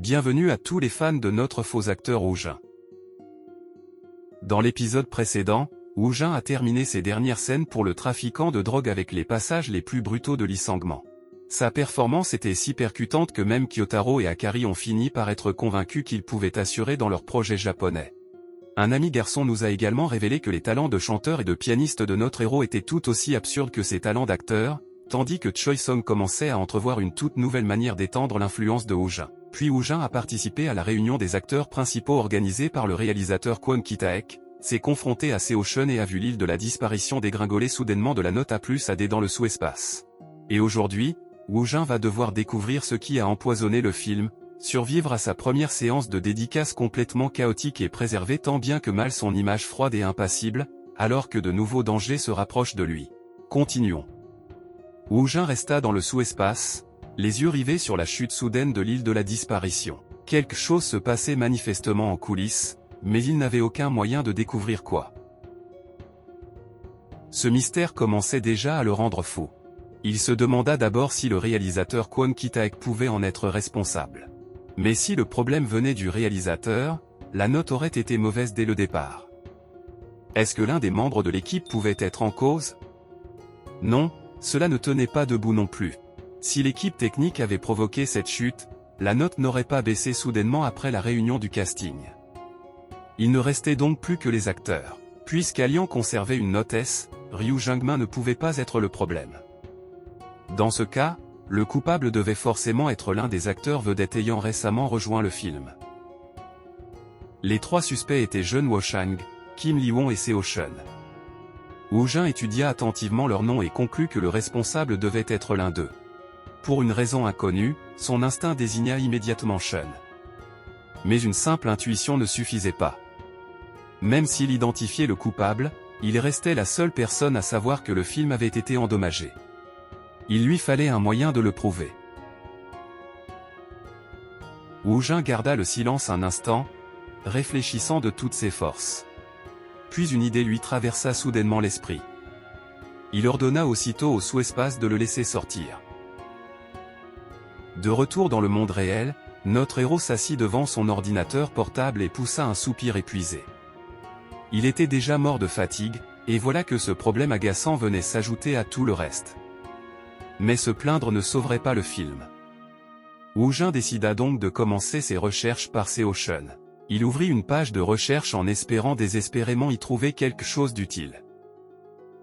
Bienvenue à tous les fans de notre faux acteur Woojin. Dans l'épisode précédent, Woojin a terminé ses dernières scènes pour le trafiquant de drogue avec les passages les plus brutaux de Lee Sang-man. Sa performance était si percutante que même Kyotaro et Akari ont fini par être convaincus qu'ils pouvaient assurer dans leur projet japonais. Un ami garçon nous a également révélé que les talents de chanteur et de pianiste de notre héros étaient tout aussi absurdes que ses talents d'acteur, tandis que Choi Song commençait à entrevoir une toute nouvelle manière d'étendre l'influence de Woojin. Puis Woojin a participé à la réunion des acteurs principaux organisée par le réalisateur Kwon Ki-taek, s'est confronté à Seo-cheon et a vu l'île de la disparition dégringoler soudainement de la note A+ à D dans le sous-espace. Et aujourd'hui, Woojin va devoir découvrir ce qui a empoisonné le film, survivre à sa première séance de dédicace complètement chaotique et préserver tant bien que mal son image froide et impassible, alors que de nouveaux dangers se rapprochent de lui. Continuons. Woojin resta dans le sous-espace, les yeux rivés sur la chute soudaine de l'île de la disparition. Quelque chose se passait manifestement en coulisses, mais il n'avait aucun moyen de découvrir quoi. Ce mystère commençait déjà à le rendre fou. Il se demanda d'abord si le réalisateur Kwon Ki-taek pouvait en être responsable. Mais si le problème venait du réalisateur, la note aurait été mauvaise dès le départ. Est-ce que l'un des membres de l'équipe pouvait être en cause? Non, cela ne tenait pas debout non plus. Si l'équipe technique avait provoqué cette chute, la note n'aurait pas baissé soudainement après la réunion du casting. Il ne restait donc plus que les acteurs. Puisqu'Alian conservait une note S, Ryu Jungmin ne pouvait pas être le problème. Dans ce cas, le coupable devait forcément être l'un des acteurs vedettes ayant récemment rejoint le film. Les trois suspects étaient Jeon Wo-chang, Kim Lee-won et Seo-cheon. Woojin étudia attentivement leurs noms et conclut que le responsable devait être l'un d'eux. Pour une raison inconnue, son instinct désigna immédiatement Cheon. Mais une simple intuition ne suffisait pas. Même s'il identifiait le coupable, il restait la seule personne à savoir que le film avait été endommagé. Il lui fallait un moyen de le prouver. Woojin garda le silence un instant, réfléchissant de toutes ses forces. Puis une idée lui traversa soudainement l'esprit. Il ordonna aussitôt au sous-espace de le laisser sortir. De retour dans le monde réel, notre héros s'assit devant son ordinateur portable et poussa un soupir épuisé. Il était déjà mort de fatigue, et voilà que ce problème agaçant venait s'ajouter à tout le reste. Mais se plaindre ne sauverait pas le film. Woojin décida donc de commencer ses recherches par Seo-cheon. Il ouvrit une page de recherche en espérant désespérément y trouver quelque chose d'utile.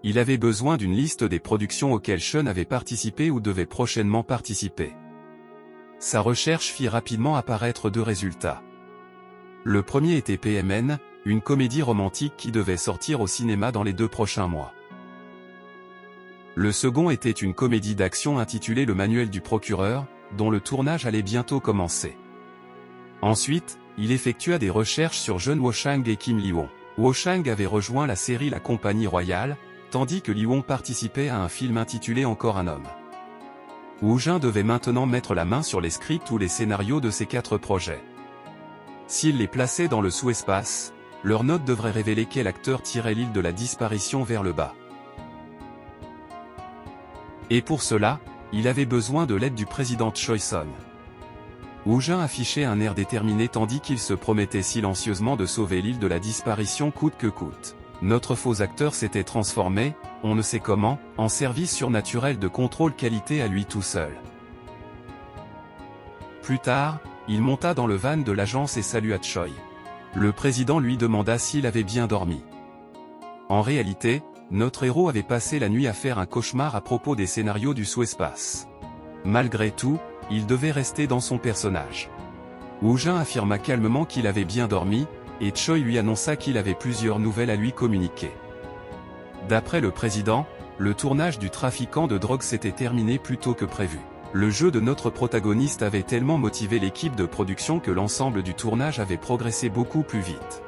Il avait besoin d'une liste des productions auxquelles Cheon avait participé ou devait prochainement participer. Sa recherche fit rapidement apparaître deux résultats. Le premier était PMN, une comédie romantique qui devait sortir au cinéma dans les 2 prochains mois. Le second était une comédie d'action intitulée Le Manuel du Procureur, dont le tournage allait bientôt commencer. Ensuite, il effectua des recherches sur Jeon Wo-chang et Kim Lee-won. Wo-chang avait rejoint la série La Compagnie Royale, tandis que Lee-won participait à un film intitulé Encore un homme. Woojin devait maintenant mettre la main sur les scripts ou les scénarios de ces 4 projets. S'il les plaçait dans le sous-espace, leur note devrait révéler quel acteur tirait l'île de la disparition vers le bas. Et pour cela, il avait besoin de l'aide du président Choi Song. Woojin affichait un air déterminé tandis qu'il se promettait silencieusement de sauver l'île de la disparition coûte que coûte. Notre faux acteur s'était transformé, on ne sait comment, en service surnaturel de contrôle qualité à lui tout seul. Plus tard, il monta dans le van de l'agence et salua Choi. Le président lui demanda s'il avait bien dormi. En réalité, notre héros avait passé la nuit à faire un cauchemar à propos des scénarios du sous-espace. Malgré tout, il devait rester dans son personnage. Woojin affirma calmement qu'il avait bien dormi, et Choi lui annonça qu'il avait plusieurs nouvelles à lui communiquer. D'après le président, le tournage du trafiquant de drogue s'était terminé plus tôt que prévu. Le jeu de notre protagoniste avait tellement motivé l'équipe de production que l'ensemble du tournage avait progressé beaucoup plus vite.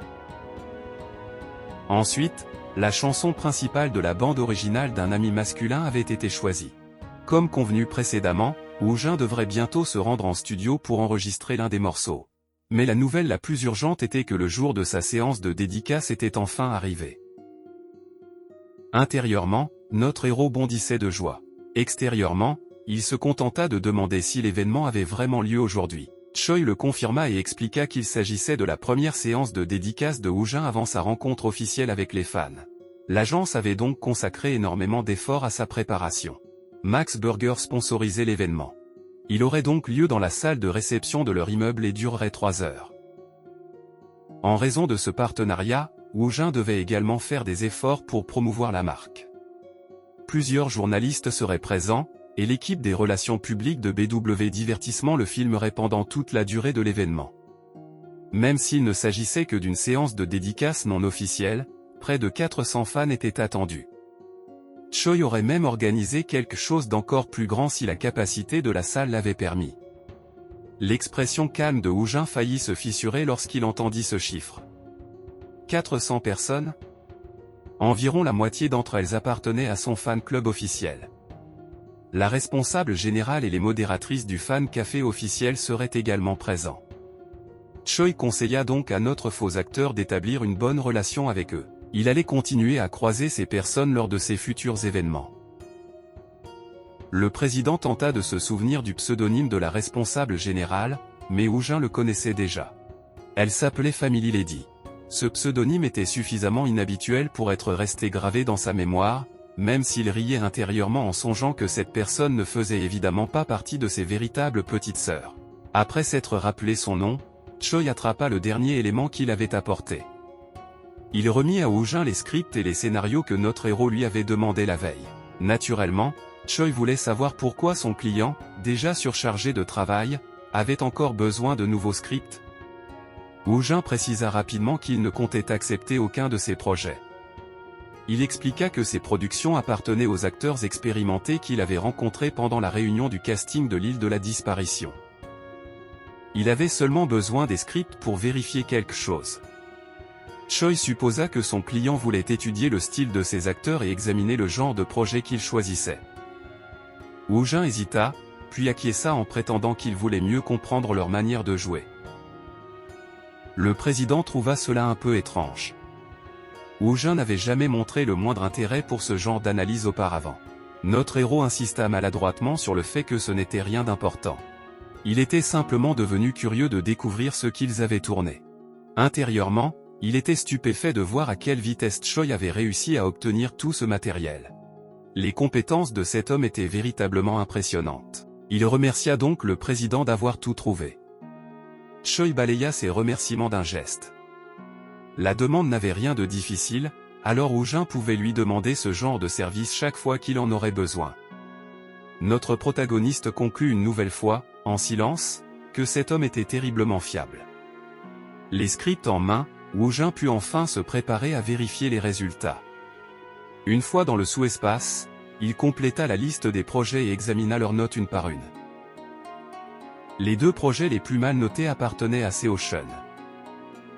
Ensuite, la chanson principale de la bande originale d'un ami masculin avait été choisie. Comme convenu précédemment, Woojin devrait bientôt se rendre en studio pour enregistrer l'un des morceaux. Mais la nouvelle la plus urgente était que le jour de sa séance de dédicace était enfin arrivé. Intérieurement, notre héros bondissait de joie. Extérieurement, il se contenta de demander si l'événement avait vraiment lieu aujourd'hui. Choi le confirma et expliqua qu'il s'agissait de la première séance de dédicace de Woojin avant sa rencontre officielle avec les fans. L'agence avait donc consacré énormément d'efforts à sa préparation. Max Burger sponsorisait l'événement. Il aurait donc lieu dans la salle de réception de leur immeuble et durerait 3 heures. En raison de ce partenariat, Woojin devait également faire des efforts pour promouvoir la marque. Plusieurs journalistes seraient présents, et l'équipe des relations publiques de BW Divertissement le filmerait pendant toute la durée de l'événement. Même s'il ne s'agissait que d'une séance de dédicace non officielle, près de 400 fans étaient attendus. Choi aurait même organisé quelque chose d'encore plus grand si la capacité de la salle l'avait permis. L'expression calme de Woojin faillit se fissurer lorsqu'il entendit ce chiffre. 400 personnes ? Environ la moitié d'entre elles appartenaient à son fan club officiel. La responsable générale et les modératrices du fan café officiel seraient également présents. Choi conseilla donc à notre faux acteur d'établir une bonne relation avec eux. Il allait continuer à croiser ces personnes lors de ses futurs événements. Le président tenta de se souvenir du pseudonyme de la responsable générale, mais Woojin le connaissait déjà. Elle s'appelait Family Lady. Ce pseudonyme était suffisamment inhabituel pour être resté gravé dans sa mémoire, même s'il riait intérieurement en songeant que cette personne ne faisait évidemment pas partie de ses véritables petites sœurs. Après s'être rappelé son nom, Choi attrapa le dernier élément qu'il avait apporté. Il remit à Woojin les scripts et les scénarios que notre héros lui avait demandé la veille. Naturellement, Choi voulait savoir pourquoi son client, déjà surchargé de travail, avait encore besoin de nouveaux scripts. Woojin précisa rapidement qu'il ne comptait accepter aucun de ses projets. Il expliqua que ses productions appartenaient aux acteurs expérimentés qu'il avait rencontrés pendant la réunion du casting de l'île de la disparition. Il avait seulement besoin des scripts pour vérifier quelque chose. Choi supposa que son client voulait étudier le style de ses acteurs et examiner le genre de projet qu'il choisissait. Woojin hésita, puis acquiesça en prétendant qu'il voulait mieux comprendre leur manière de jouer. Le président trouva cela un peu étrange. Woojin n'avait jamais montré le moindre intérêt pour ce genre d'analyse auparavant. Notre héros insista maladroitement sur le fait que ce n'était rien d'important. Il était simplement devenu curieux de découvrir ce qu'ils avaient tourné. Intérieurement, il était stupéfait de voir à quelle vitesse Choi avait réussi à obtenir tout ce matériel. Les compétences de cet homme étaient véritablement impressionnantes. Il remercia donc le président d'avoir tout trouvé. Choi balaya ses remerciements d'un geste. La demande n'avait rien de difficile, alors Woojin pouvait lui demander ce genre de service chaque fois qu'il en aurait besoin. Notre protagoniste conclut une nouvelle fois, en silence, que cet homme était terriblement fiable. Les scripts en main, Woojin put enfin se préparer à vérifier les résultats. Une fois dans le sous-espace, il compléta la liste des projets et examina leurs notes une par une. Les 2 projets les plus mal notés appartenaient à Seo Shun.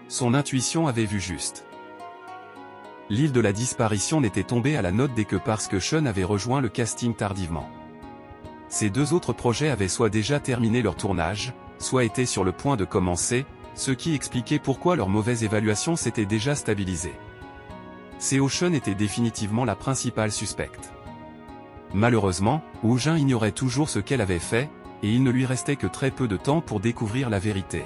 Son intuition avait vu juste. L'île de la disparition n'était tombée à la note dès que parce que Shun avait rejoint le casting tardivement. Ces 2 autres projets avaient soit déjà terminé leur tournage, soit étaient sur le point de commencer, ce qui expliquait pourquoi leur mauvaise évaluation s'était déjà stabilisée. Seo Shun était définitivement la principale suspecte. Malheureusement, Woojin ignorait toujours ce qu'elle avait fait, et il ne lui restait que très peu de temps pour découvrir la vérité.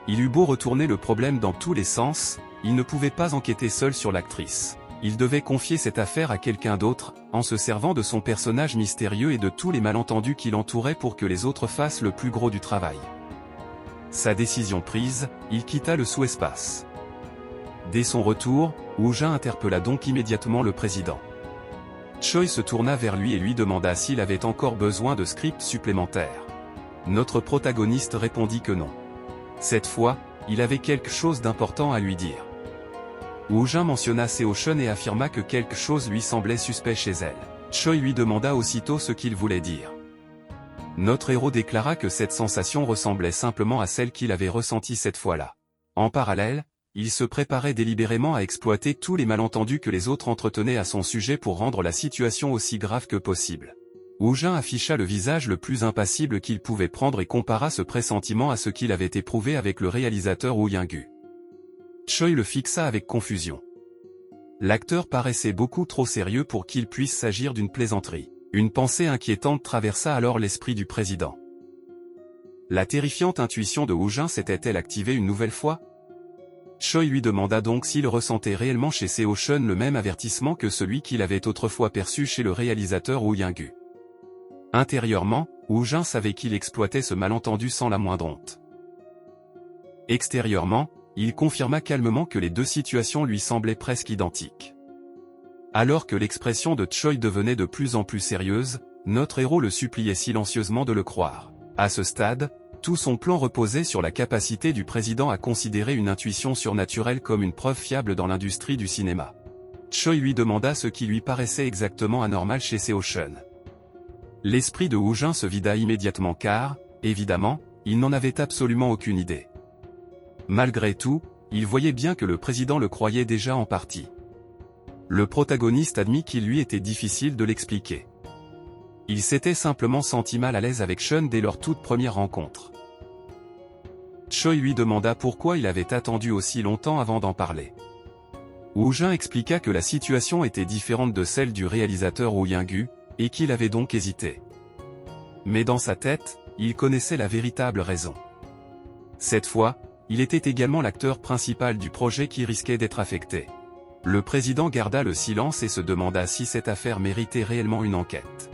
Il eut beau retourner le problème dans tous les sens, il ne pouvait pas enquêter seul sur l'actrice. Il devait confier cette affaire à quelqu'un d'autre, en se servant de son personnage mystérieux et de tous les malentendus qui l'entouraient pour que les autres fassent le plus gros du travail. Sa décision prise, il quitta le sous-espace. Dès son retour, Woojin interpella donc immédiatement le président. Choi se tourna vers lui et lui demanda s'il avait encore besoin de scripts supplémentaires. Notre protagoniste répondit que non. Cette fois, il avait quelque chose d'important à lui dire. Woojin mentionna Seo Shun et affirma que quelque chose lui semblait suspect chez elle. Choi lui demanda aussitôt ce qu'il voulait dire. Notre héros déclara que cette sensation ressemblait simplement à celle qu'il avait ressentie cette fois-là. En parallèle, il se préparait délibérément à exploiter tous les malentendus que les autres entretenaient à son sujet pour rendre la situation aussi grave que possible. Woojin afficha le visage le plus impassible qu'il pouvait prendre et compara ce pressentiment à ce qu'il avait éprouvé avec le réalisateur Woo Young-gu. Choi le fixa avec confusion. L'acteur paraissait beaucoup trop sérieux pour qu'il puisse s'agir d'une plaisanterie. Une pensée inquiétante traversa alors l'esprit du président. La terrifiante intuition de Woo-jin s'était-elle activée une nouvelle fois? Choi lui demanda donc s'il ressentait réellement chez Seo-chun le même avertissement que celui qu'il avait autrefois perçu chez le réalisateur Woo Ying-gu. Intérieurement, Woo-jin savait qu'il exploitait ce malentendu sans la moindre honte. Extérieurement, il confirma calmement que les deux situations lui semblaient presque identiques. Alors que l'expression de Choi devenait de plus en plus sérieuse, notre héros le suppliait silencieusement de le croire. À ce stade, tout son plan reposait sur la capacité du président à considérer une intuition surnaturelle comme une preuve fiable dans l'industrie du cinéma. Choi lui demanda ce qui lui paraissait exactement anormal chez Seo-chun. L'esprit de Woo-jin se vida immédiatement car, évidemment, il n'en avait absolument aucune idée. Malgré tout, il voyait bien que le président le croyait déjà en partie. Le protagoniste admit qu'il lui était difficile de l'expliquer. Il s'était simplement senti mal à l'aise avec Chun dès leur toute première rencontre. Choi lui demanda pourquoi il avait attendu aussi longtemps avant d'en parler. Woo-jin expliqua que la situation était différente de celle du réalisateur Woo Ying-gu, et qu'il avait donc hésité. Mais dans sa tête, il connaissait la véritable raison. Cette fois, il était également l'acteur principal du projet qui risquait d'être affecté. Le président garda le silence et se demanda si cette affaire méritait réellement une enquête.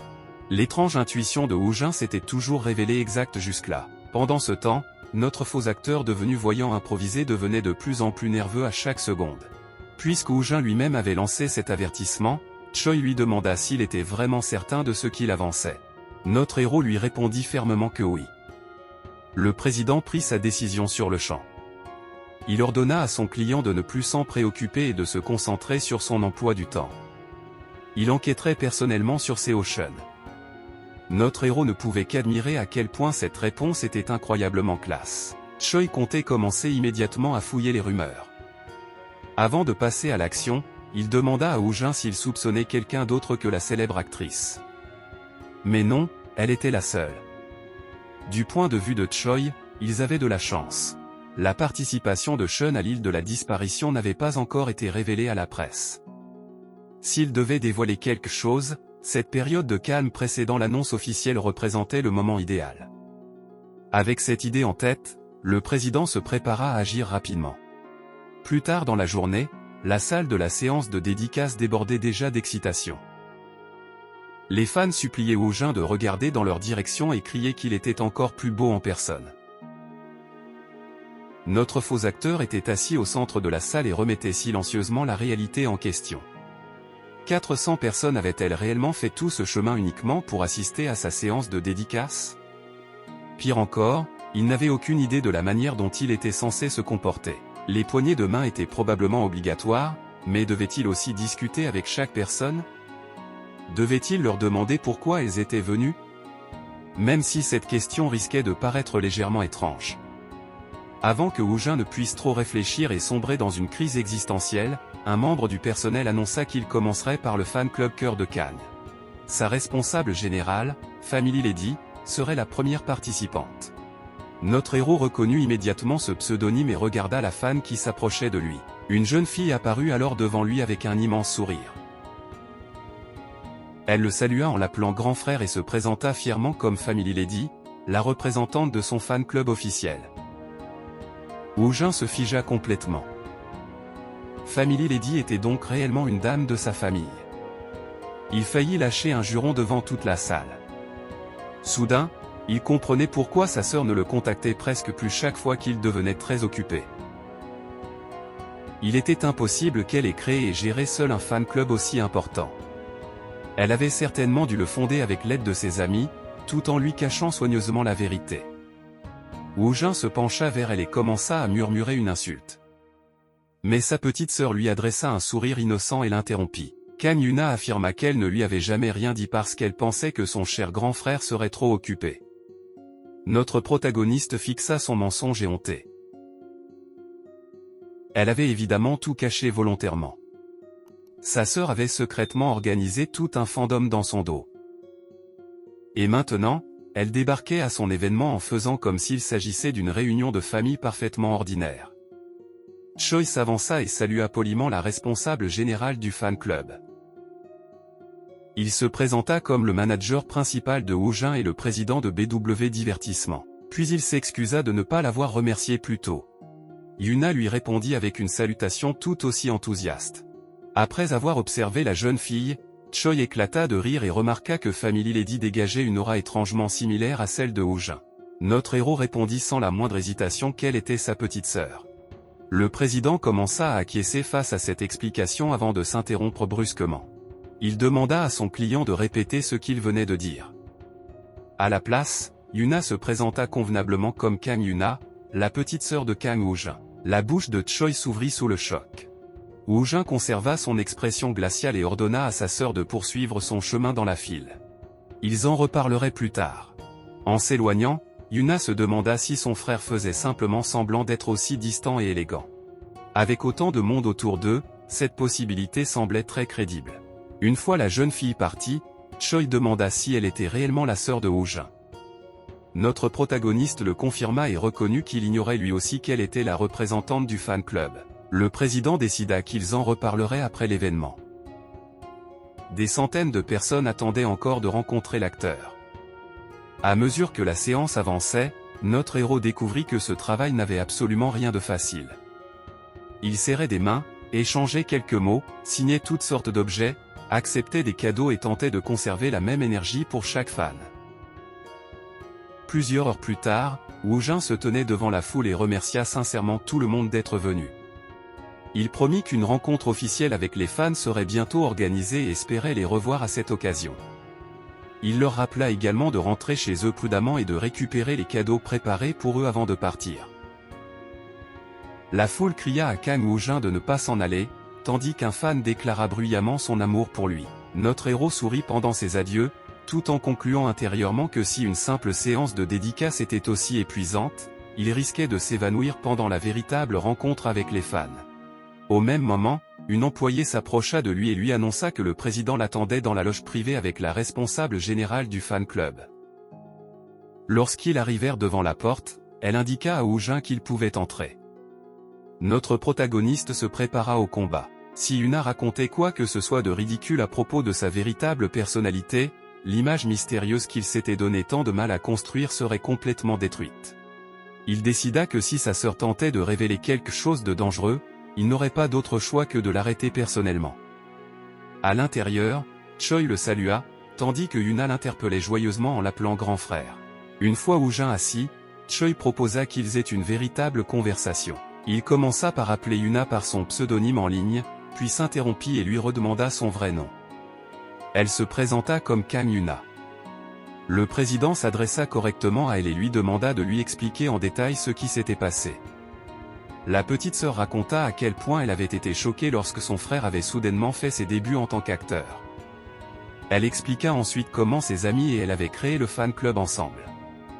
L'étrange intuition de Woo-jin s'était toujours révélée exacte jusque-là. Pendant ce temps, notre faux acteur devenu voyant improvisé devenait de plus en plus nerveux à chaque seconde. Puisque Woo-jin lui-même avait lancé cet avertissement, Choi lui demanda s'il était vraiment certain de ce qu'il avançait. Notre héros lui répondit fermement que oui. Le président prit sa décision sur le champ. Il ordonna à son client de ne plus s'en préoccuper et de se concentrer sur son emploi du temps. Il enquêterait personnellement sur Seo-chun. Notre héros ne pouvait qu'admirer à quel point cette réponse était incroyablement classe. Choi comptait commencer immédiatement à fouiller les rumeurs. Avant de passer à l'action, il demanda à Woo-jin s'il soupçonnait quelqu'un d'autre que la célèbre actrice. Mais non, elle était la seule. Du point de vue de Choi, ils avaient de la chance. La participation de Chun à l'île de la disparition n'avait pas encore été révélée à la presse. S'il devait dévoiler quelque chose, cette période de calme précédant l'annonce officielle représentait le moment idéal. Avec cette idée en tête, le président se prépara à agir rapidement. Plus tard dans la journée, la salle de la séance de dédicace débordait déjà d'excitation. Les fans suppliaient Woo-jin de regarder dans leur direction et criaient qu'il était encore plus beau en personne. Notre faux acteur était assis au centre de la salle et remettait silencieusement la réalité en question. 400 personnes avaient-elles réellement fait tout ce chemin uniquement pour assister à sa séance de dédicace? Pire encore, il n'avait aucune idée de la manière dont il était censé se comporter. Les poignées de main étaient probablement obligatoires, mais devait-il aussi discuter avec chaque personne? Devait-il leur demander pourquoi elles étaient venues? Même si cette question risquait de paraître légèrement étrange. Avant que Woo-jin ne puisse trop réfléchir et sombrer dans une crise existentielle, un membre du personnel annonça qu'il commencerait par le fan club Cœur de Cannes. Sa responsable générale, Family Lady, serait la première participante. Notre héros reconnut immédiatement ce pseudonyme et regarda la fan qui s'approchait de lui. Une jeune fille apparut alors devant lui avec un immense sourire. Elle le salua en l'appelant grand frère et se présenta fièrement comme Family Lady, la représentante de son fan club officiel. Woo-jin se figea complètement. Family Lady était donc réellement une dame de sa famille. Il faillit lâcher un juron devant toute la salle. Soudain, il comprenait pourquoi sa sœur ne le contactait presque plus chaque fois qu'il devenait très occupé. Il était impossible qu'elle ait créé et géré seule un fan club aussi important. Elle avait certainement dû le fonder avec l'aide de ses amis, tout en lui cachant soigneusement la vérité. Woo-jin se pencha vers elle et commença à murmurer une insulte. Mais sa petite sœur lui adressa un sourire innocent et l'interrompit. Kang Yuna affirma qu'elle ne lui avait jamais rien dit parce qu'elle pensait que son cher grand frère serait trop occupé. Notre protagoniste fixa son mensonge éhonté. Elle avait évidemment tout caché volontairement. Sa sœur avait secrètement organisé tout un fandom dans son dos. Et maintenant, elle débarquait à son événement en faisant comme s'il s'agissait d'une réunion de famille parfaitement ordinaire. Choi s'avança et salua poliment la responsable générale du fan club. Il se présenta comme le manager principal de Woo-jin et le président de BW Divertissement. Puis il s'excusa de ne pas l'avoir remercié plus tôt. Yuna lui répondit avec une salutation tout aussi enthousiaste. Après avoir observé la jeune fille, Choi éclata de rire et remarqua que Family Lady dégageait une aura étrangement similaire à celle de Woojin. Notre héros répondit sans la moindre hésitation qu'elle était sa petite sœur. Le président commença à acquiescer face à cette explication avant de s'interrompre brusquement. Il demanda à son client de répéter ce qu'il venait de dire. À la place, Yuna se présenta convenablement comme Kang Yuna, la petite sœur de Kang Woojin. La bouche de Choi s'ouvrit sous le choc. Woojin conserva son expression glaciale et ordonna à sa sœur de poursuivre son chemin dans la file. Ils en reparleraient plus tard. En s'éloignant, Yuna se demanda si son frère faisait simplement semblant d'être aussi distant et élégant. Avec autant de monde autour d'eux, cette possibilité semblait très crédible. Une fois la jeune fille partie, Choi demanda si elle était réellement la sœur de Woojin. Notre protagoniste le confirma et reconnut qu'il ignorait lui aussi qu'elle était la représentante du fan club. Le président décida qu'ils en reparleraient après l'événement. Des centaines de personnes attendaient encore de rencontrer l'acteur. À mesure que la séance avançait, notre héros découvrit que ce travail n'avait absolument rien de facile. Il serrait des mains, échangeait quelques mots, signait toutes sortes d'objets, acceptait des cadeaux et tentait de conserver la même énergie pour chaque fan. Plusieurs heures plus tard, Woojin se tenait devant la foule et remercia sincèrement tout le monde d'être venu. Il promit qu'une rencontre officielle avec les fans serait bientôt organisée et espérait les revoir à cette occasion. Il leur rappela également de rentrer chez eux prudemment et de récupérer les cadeaux préparés pour eux avant de partir. La foule cria à Kang Woojin de ne pas s'en aller, tandis qu'un fan déclara bruyamment son amour pour lui. Notre héros sourit pendant ses adieux, tout en concluant intérieurement que si une simple séance de dédicace était aussi épuisante, il risquait de s'évanouir pendant la véritable rencontre avec les fans. Au même moment, une employée s'approcha de lui et lui annonça que le président l'attendait dans la loge privée avec la responsable générale du fan club. Lorsqu'ils arrivèrent devant la porte, elle indiqua à Woojin qu'il pouvait entrer. Notre protagoniste se prépara au combat. Si Yuna racontait quoi que ce soit de ridicule à propos de sa véritable personnalité, l'image mystérieuse qu'il s'était donné tant de mal à construire serait complètement détruite. Il décida que si sa sœur tentait de révéler quelque chose de dangereux, il n'aurait pas d'autre choix que de l'arrêter personnellement. À l'intérieur, Choi le salua, tandis que Yuna l'interpellait joyeusement en l'appelant grand frère. Une fois Woojin assis, Choi proposa qu'ils aient une véritable conversation. Il commença par appeler Yuna par son pseudonyme en ligne, puis s'interrompit et lui redemanda son vrai nom. Elle se présenta comme Kang Yuna. Le président s'adressa correctement à elle et lui demanda de lui expliquer en détail ce qui s'était passé. La petite sœur raconta à quel point elle avait été choquée lorsque son frère avait soudainement fait ses débuts en tant qu'acteur. Elle expliqua ensuite comment ses amis et elle avaient créé le fan club ensemble.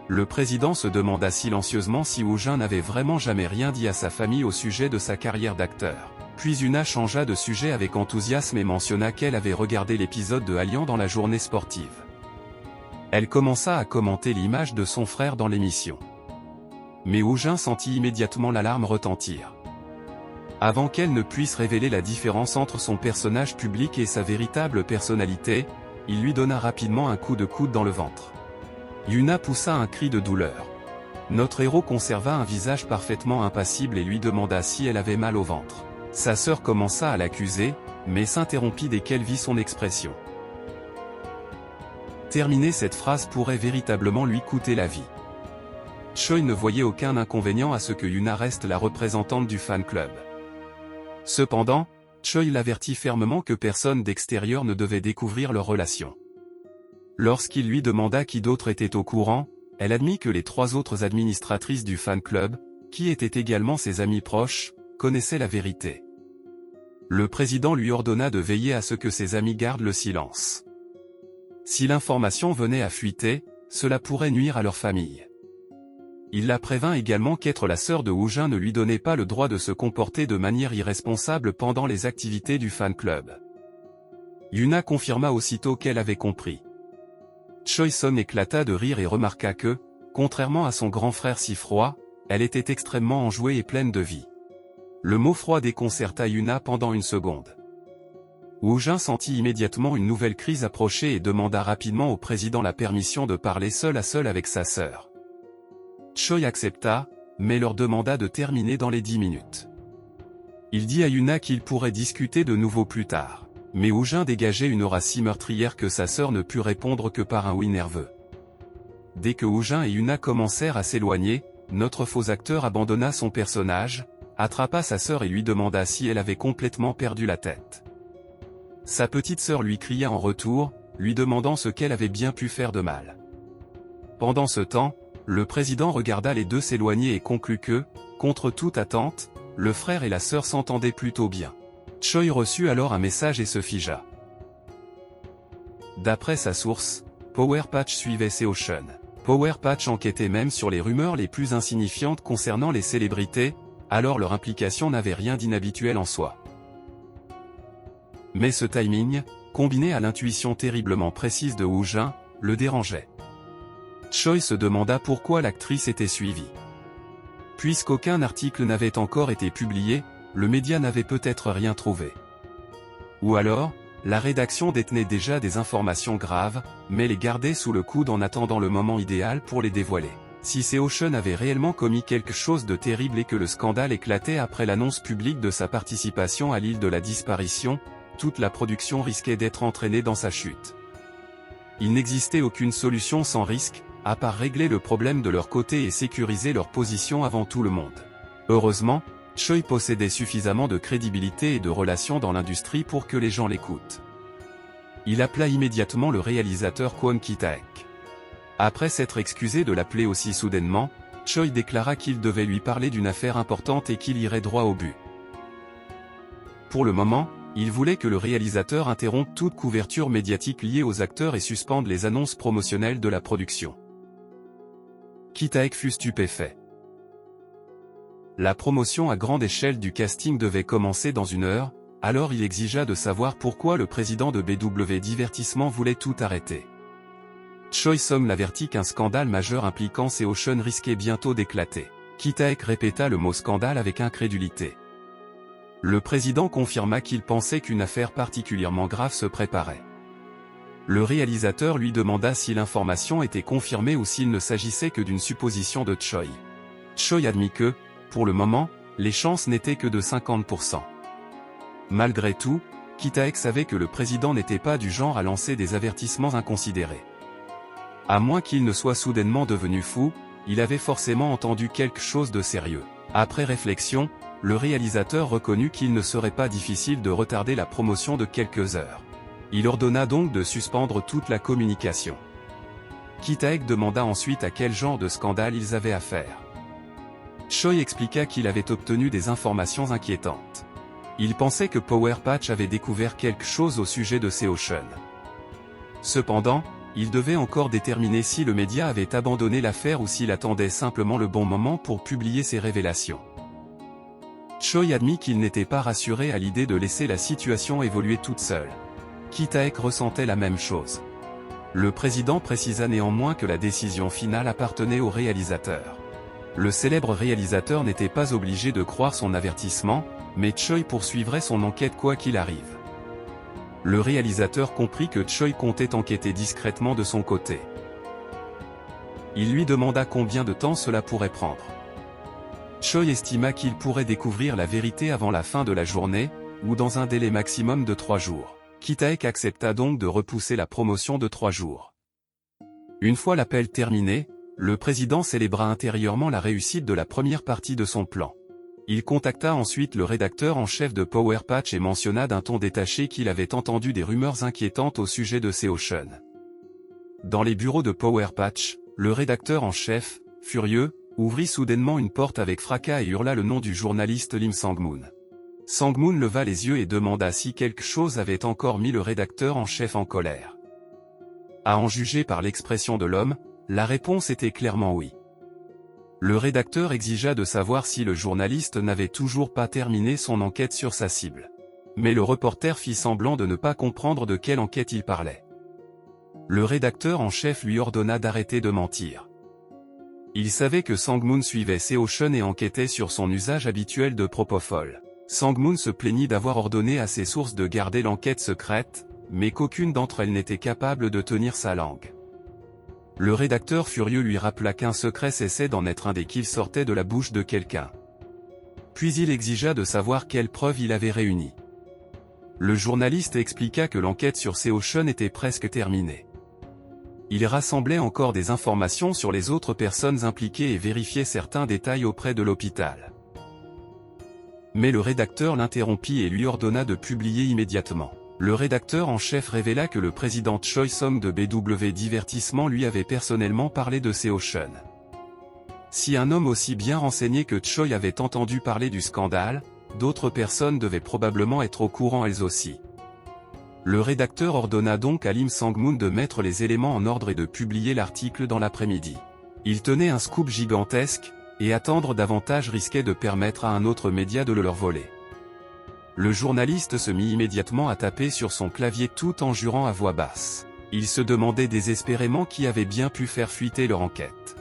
Le président se demanda silencieusement si Woojin n'avait vraiment jamais rien dit à sa famille au sujet de sa carrière d'acteur. Puis Yuna changea de sujet avec enthousiasme et mentionna qu'elle avait regardé l'épisode de Allian dans la journée sportive. Elle commença à commenter l'image de son frère dans l'émission. Mais Woojin sentit immédiatement l'alarme retentir. Avant qu'elle ne puisse révéler la différence entre son personnage public et sa véritable personnalité, il lui donna rapidement un coup de coude dans le ventre. Yuna poussa un cri de douleur. Notre héros conserva un visage parfaitement impassible et lui demanda si elle avait mal au ventre. Sa sœur commença à l'accuser, mais s'interrompit dès qu'elle vit son expression. Terminer cette phrase pourrait véritablement lui coûter la vie. Choi ne voyait aucun inconvénient à ce que Yuna reste la représentante du fan club. Cependant, Choi l'avertit fermement que personne d'extérieur ne devait découvrir leur relation. Lorsqu'il lui demanda qui d'autre était au courant, elle admit que les 3 autres administratrices du fan club, qui étaient également ses amies proches, connaissaient la vérité. Le président lui ordonna de veiller à ce que ses amis gardent le silence. Si l'information venait à fuiter, cela pourrait nuire à leur famille. Il la prévint également qu'être la sœur de Woojin ne lui donnait pas le droit de se comporter de manière irresponsable pendant les activités du fan club. Yuna confirma aussitôt qu'elle avait compris. Choi-son éclata de rire et remarqua que, contrairement à son grand frère si froid, elle était extrêmement enjouée et pleine de vie. Le mot froid déconcerta Yuna pendant une seconde. Woojin sentit immédiatement une nouvelle crise approcher et demanda rapidement au président la permission de parler seul à seul avec sa sœur. Choi accepta, mais leur demanda de terminer dans les 10 minutes. Il dit à Yuna qu'il pourrait discuter de nouveau plus tard. Mais Woo-jin dégageait une aura si meurtrière que sa sœur ne put répondre que par un oui nerveux. Dès que Woo-jin et Yuna commencèrent à s'éloigner, notre faux acteur abandonna son personnage, attrapa sa sœur et lui demanda si elle avait complètement perdu la tête. Sa petite sœur lui cria en retour, lui demandant ce qu'elle avait bien pu faire de mal. Pendant ce temps, le président regarda les deux s'éloigner et conclut que, contre toute attente, le frère et la sœur s'entendaient plutôt bien. Choi reçut alors un message et se figea. D'après sa source, Power Patch suivait Seo-Shun. Power Patch enquêtait même sur les rumeurs les plus insignifiantes concernant les célébrités, alors leur implication n'avait rien d'inhabituel en soi. Mais ce timing, combiné à l'intuition terriblement précise de Woo-jin, le dérangeait. Choi se demanda pourquoi l'actrice était suivie. Puisqu'aucun article n'avait encore été publié, le média n'avait peut-être rien trouvé. Ou alors, la rédaction détenait déjà des informations graves, mais les gardait sous le coude en attendant le moment idéal pour les dévoiler. Si Seo-Shun avait réellement commis quelque chose de terrible et que le scandale éclatait après l'annonce publique de sa participation à l'île de la disparition, toute la production risquait d'être entraînée dans sa chute. Il n'existait aucune solution sans risque, à part régler le problème de leur côté et sécuriser leur position avant tout le monde. Heureusement, Choi possédait suffisamment de crédibilité et de relations dans l'industrie pour que les gens l'écoutent. Il appela immédiatement le réalisateur Kwon Ki-taek. Après s'être excusé de l'appeler aussi soudainement, Choi déclara qu'il devait lui parler d'une affaire importante et qu'il irait droit au but. Pour le moment, il voulait que le réalisateur interrompe toute couverture médiatique liée aux acteurs et suspende les annonces promotionnelles de la production. Ki-taek fut stupéfait. La promotion à grande échelle du casting devait commencer dans 1 heure, alors il exigea de savoir pourquoi le président de BW Divertissement voulait tout arrêter. Choi Song l'avertit qu'un scandale majeur impliquant Seo-Shun risquait bientôt d'éclater. Ki-taek répéta le mot scandale avec incrédulité. Le président confirma qu'il pensait qu'une affaire particulièrement grave se préparait. Le réalisateur lui demanda si l'information était confirmée ou s'il ne s'agissait que d'une supposition de Choi. Choi admit que, pour le moment, les chances n'étaient que de 50%. Malgré tout, Ki-taek savait que le président n'était pas du genre à lancer des avertissements inconsidérés. À moins qu'il ne soit soudainement devenu fou, il avait forcément entendu quelque chose de sérieux. Après réflexion, le réalisateur reconnut qu'il ne serait pas difficile de retarder la promotion de quelques heures. Il ordonna donc de suspendre toute la communication. Ki-taek demanda ensuite à quel genre de scandale ils avaient affaire. Choi expliqua qu'il avait obtenu des informations inquiétantes. Il pensait que Power Patch avait découvert quelque chose au sujet de Seo-Shun. Cependant, il devait encore déterminer si le média avait abandonné l'affaire ou s'il attendait simplement le bon moment pour publier ses révélations. Choi admit qu'il n'était pas rassuré à l'idée de laisser la situation évoluer toute seule. Ki-taek ressentait la même chose. Le président précisa néanmoins que la décision finale appartenait au réalisateur. Le célèbre réalisateur n'était pas obligé de croire son avertissement, mais Choi poursuivrait son enquête quoi qu'il arrive. Le réalisateur comprit que Choi comptait enquêter discrètement de son côté. Il lui demanda combien de temps cela pourrait prendre. Choi estima qu'il pourrait découvrir la vérité avant la fin de la journée, ou dans un délai maximum de 3 jours. Ki-taek accepta donc de repousser la promotion de 3 jours. Une fois l'appel terminé, le président célébra intérieurement la réussite de la première partie de son plan. Il contacta ensuite le rédacteur en chef de Power Patch et mentionna d'un ton détaché qu'il avait entendu des rumeurs inquiétantes au sujet de Seo-Shun. Dans les bureaux de Power Patch, le rédacteur en chef, furieux, ouvrit soudainement une porte avec fracas et hurla le nom du journaliste Lim Sang-moon. Sang-moon leva les yeux et demanda si quelque chose avait encore mis le rédacteur en chef en colère. À en juger par l'expression de l'homme, la réponse était clairement oui. Le rédacteur exigea de savoir si le journaliste n'avait toujours pas terminé son enquête sur sa cible. Mais le reporter fit semblant de ne pas comprendre de quelle enquête il parlait. Le rédacteur en chef lui ordonna d'arrêter de mentir. Il savait que Sang-moon suivait Seo-Shun et enquêtait sur son usage habituel de propofol. Sang-moon se plaignit d'avoir ordonné à ses sources de garder l'enquête secrète, mais qu'aucune d'entre elles n'était capable de tenir sa langue. Le rédacteur furieux lui rappela qu'un secret cessait d'en être un dès qu'il sortait de la bouche de quelqu'un. Puis il exigea de savoir quelles preuves il avait réunies. Le journaliste expliqua que l'enquête sur Seoshun était presque terminée. Il rassemblait encore des informations sur les autres personnes impliquées et vérifiait certains détails auprès de l'hôpital. Mais le rédacteur l'interrompit et lui ordonna de publier immédiatement. Le rédacteur en chef révéla que le président Choi Song de BW Divertissement lui avait personnellement parlé de Seoshun. Si un homme aussi bien renseigné que Choi avait entendu parler du scandale, d'autres personnes devaient probablement être au courant elles aussi. Le rédacteur ordonna donc à Lim Sang-moon de mettre les éléments en ordre et de publier l'article dans l'après-midi. Il tenait un scoop gigantesque, et attendre davantage risquait de permettre à un autre média de le leur voler. Le journaliste se mit immédiatement à taper sur son clavier tout en jurant à voix basse. Il se demandait désespérément qui avait bien pu faire fuiter leur enquête.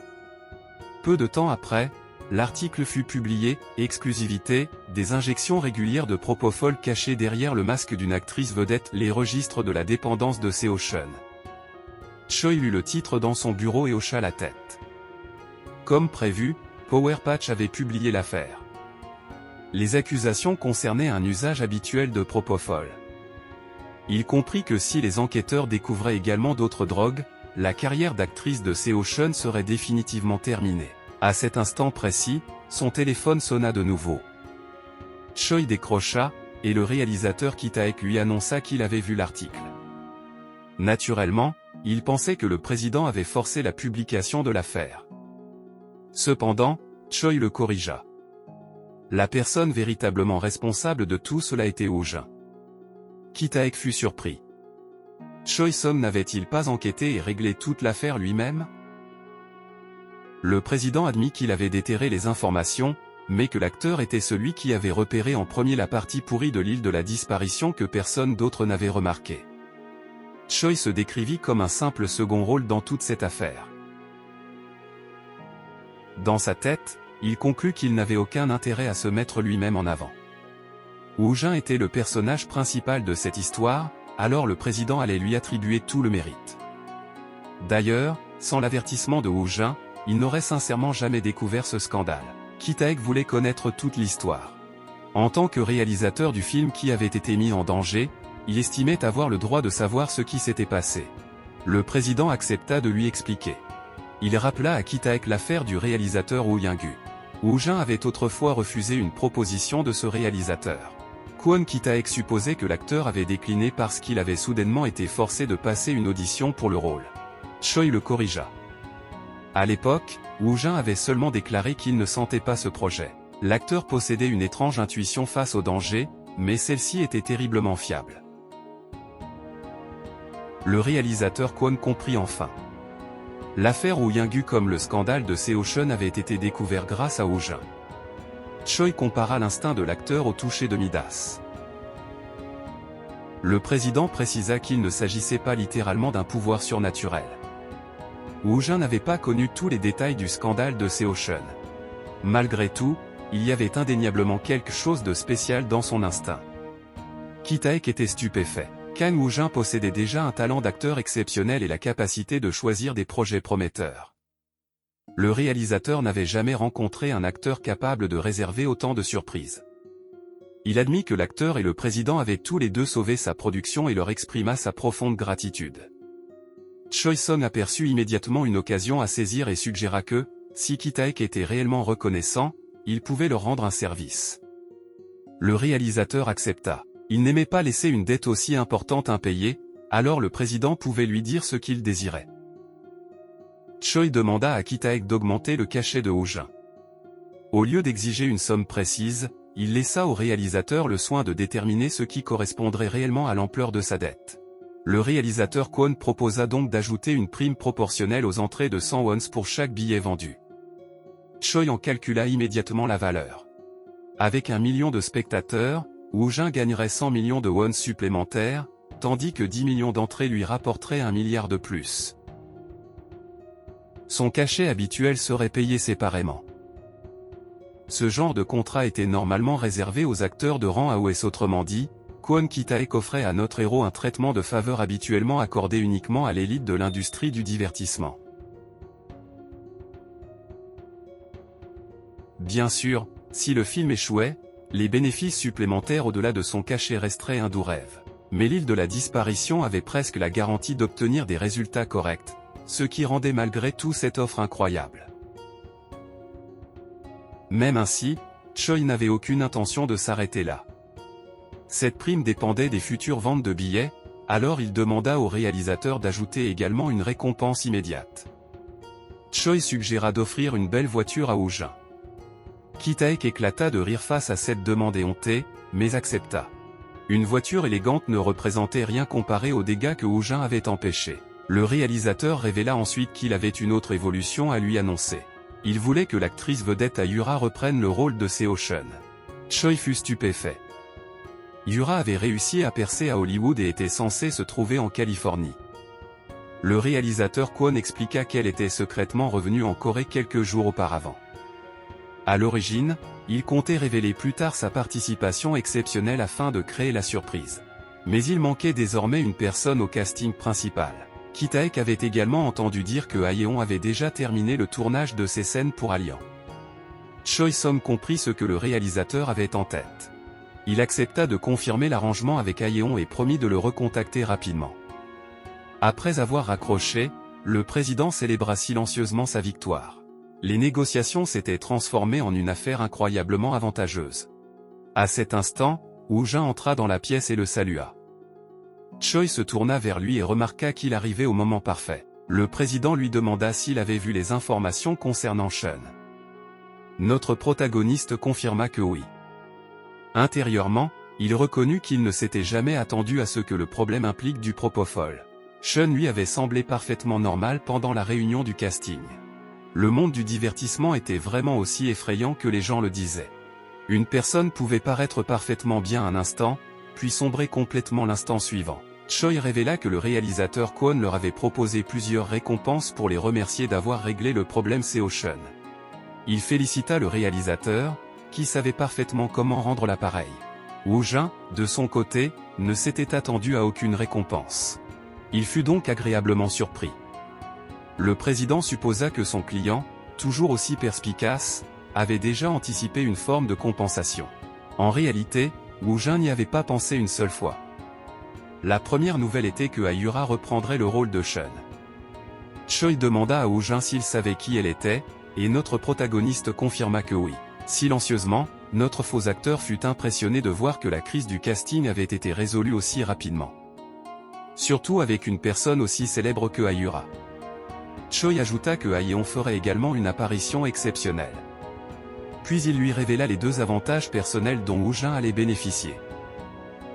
Peu de temps après, l'article fut publié, exclusivité, des injections régulières de propofol cachées derrière le masque d'une actrice vedette, les registres de la dépendance de Seoshun. Choi lut le titre dans son bureau et hocha la tête. Comme prévu, Power Patch avait publié l'affaire. Les accusations concernaient un usage habituel de propofol. Il comprit que si les enquêteurs découvraient également d'autres drogues, la carrière d'actrice de Seoshun serait définitivement terminée. À cet instant précis, son téléphone sonna de nouveau. Choi décrocha, et le réalisateur Ki-taek lui annonça qu'il avait vu l'article. Naturellement, il pensait que le président avait forcé la publication de l'affaire. Cependant, Choi le corrigea. La personne véritablement responsable de tout cela était Woo Jin. Ki-taek fut surpris. Choi Song n'avait-il pas enquêté et réglé toute l'affaire lui-même? Le président admit qu'il avait déterré les informations, mais que l'acteur était celui qui avait repéré en premier la partie pourrie de l'île de la disparition que personne d'autre n'avait remarqué. Choi se décrivit comme un simple second rôle dans toute cette affaire. Dans sa tête, il conclut qu'il n'avait aucun intérêt à se mettre lui-même en avant. Woo Jin était le personnage principal de cette histoire, alors le président allait lui attribuer tout le mérite. D'ailleurs, sans l'avertissement de Woo Jin, il n'aurait sincèrement jamais découvert ce scandale. Ki-taek voulait connaître toute l'histoire. En tant que réalisateur du film qui avait été mis en danger, il estimait avoir le droit de savoir ce qui s'était passé. Le président accepta de lui expliquer. Il rappela à Ki-taek l'affaire du réalisateur Woo Young-gu. Woo Jin avait autrefois refusé une proposition de ce réalisateur. Kwon Ki-taek supposait que l'acteur avait décliné parce qu'il avait soudainement été forcé de passer une audition pour le rôle. Choi le corrigea. À l'époque, Woo Jin avait seulement déclaré qu'il ne sentait pas ce projet. L'acteur possédait une étrange intuition face au danger, mais celle-ci était terriblement fiable. Le réalisateur Kwon comprit enfin. L'affaire Woo Young-gu comme le scandale de Seoshun avait été découvert grâce à Woo Jin. Choi compara l'instinct de l'acteur au toucher de Midas. Le président précisa qu'il ne s'agissait pas littéralement d'un pouvoir surnaturel. Woo Jin n'avait pas connu tous les détails du scandale de Seoshun. Malgré tout, il y avait indéniablement quelque chose de spécial dans son instinct. Ki-taek était stupéfait. Kang Woo Jin possédait déjà un talent d'acteur exceptionnel et la capacité de choisir des projets prometteurs. Le réalisateur n'avait jamais rencontré un acteur capable de réserver autant de surprises. Il admit que l'acteur et le président avaient tous les deux sauvé sa production et leur exprima sa profonde gratitude. Choi Song aperçut immédiatement une occasion à saisir et suggéra que, si Ki-taek était réellement reconnaissant, il pouvait leur rendre un service. Le réalisateur accepta. Il n'aimait pas laisser une dette aussi importante impayée, alors le président pouvait lui dire ce qu'il désirait. Choi demanda à Ki-taek d'augmenter le cachet de Woo Jin. Au lieu d'exiger une somme précise, il laissa au réalisateur le soin de déterminer ce qui correspondrait réellement à l'ampleur de sa dette. Le réalisateur Kwon proposa donc d'ajouter une prime proportionnelle aux entrées de 100 wons pour chaque billet vendu. Choi en calcula immédiatement la valeur. Avec 1 million de spectateurs, Woo Jin gagnerait 100 millions de wons supplémentaires, tandis que 10 millions d'entrées lui rapporteraient 1 milliard de plus. Son cachet habituel serait payé séparément. Ce genre de contrat était normalement réservé aux acteurs de rang AOS, autrement dit, Kwon Ki-taek offrait à notre héros un traitement de faveur habituellement accordé uniquement à l'élite de l'industrie du divertissement. Bien sûr, si le film échouait, les bénéfices supplémentaires au-delà de son cachet resteraient un doux rêve. Mais l'île de la disparition avait presque la garantie d'obtenir des résultats corrects, ce qui rendait malgré tout cette offre incroyable. Même ainsi, Choi n'avait aucune intention de s'arrêter là. Cette prime dépendait des futures ventes de billets, alors il demanda au réalisateur d'ajouter également une récompense immédiate. Choi suggéra d'offrir une belle voiture à Woo Jin. Ki-taek éclata de rire face à cette demande éhontée, mais accepta. Une voiture élégante ne représentait rien comparé aux dégâts que Woo Jin avait empêchés. Le réalisateur révéla ensuite qu'il avait une autre évolution à lui annoncer. Il voulait que l'actrice vedette Ayura reprenne le rôle de Seo-chun. Choi fut stupéfait. Yura avait réussi à percer à Hollywood et était censée se trouver en Californie. Le réalisateur Kwon expliqua qu'elle était secrètement revenue en Corée quelques jours auparavant. À l'origine, il comptait révéler plus tard sa participation exceptionnelle afin de créer la surprise. Mais il manquait désormais une personne au casting principal. Ki-taek avait également entendu dire que Haeon avait déjà terminé le tournage de ses scènes pour Allian. Choi Som comprit ce que le réalisateur avait en tête. Il accepta de confirmer l'arrangement avec Haeon et promit de le recontacter rapidement. Après avoir raccroché, le président célébra silencieusement sa victoire. Les négociations s'étaient transformées en une affaire incroyablement avantageuse. À cet instant, Woo Jin entra dans la pièce et le salua. Choi se tourna vers lui et remarqua qu'il arrivait au moment parfait. Le président lui demanda s'il avait vu les informations concernant Chun. Notre protagoniste confirma que oui. Intérieurement, il reconnut qu'il ne s'était jamais attendu à ce que le problème implique du propofol. Chun lui avait semblé parfaitement normal pendant la réunion du casting. Le monde du divertissement était vraiment aussi effrayant que les gens le disaient. Une personne pouvait paraître parfaitement bien un instant, puis sombrer complètement l'instant suivant. Choi révéla que le réalisateur Kwon leur avait proposé plusieurs récompenses pour les remercier d'avoir réglé le problème Seo-chun. Il félicita le réalisateur, qui savait parfaitement comment rendre l'appareil. Woo Jin, de son côté, ne s'était attendu à aucune récompense. Il fut donc agréablement surpris. Le président supposa que son client, toujours aussi perspicace, avait déjà anticipé une forme de compensation. En réalité, Woo Jin n'y avait pas pensé une seule fois. La première nouvelle était que Ayura reprendrait le rôle de Chun. Choi demanda à Woo Jin s'il savait qui elle était, et notre protagoniste confirma que oui. Silencieusement, notre faux acteur fut impressionné de voir que la crise du casting avait été résolue aussi rapidement. Surtout avec une personne aussi célèbre que Ayura. Choi ajouta que Haeon ferait également une apparition exceptionnelle. Puis il lui révéla les deux avantages personnels dont Woo Jin allait bénéficier.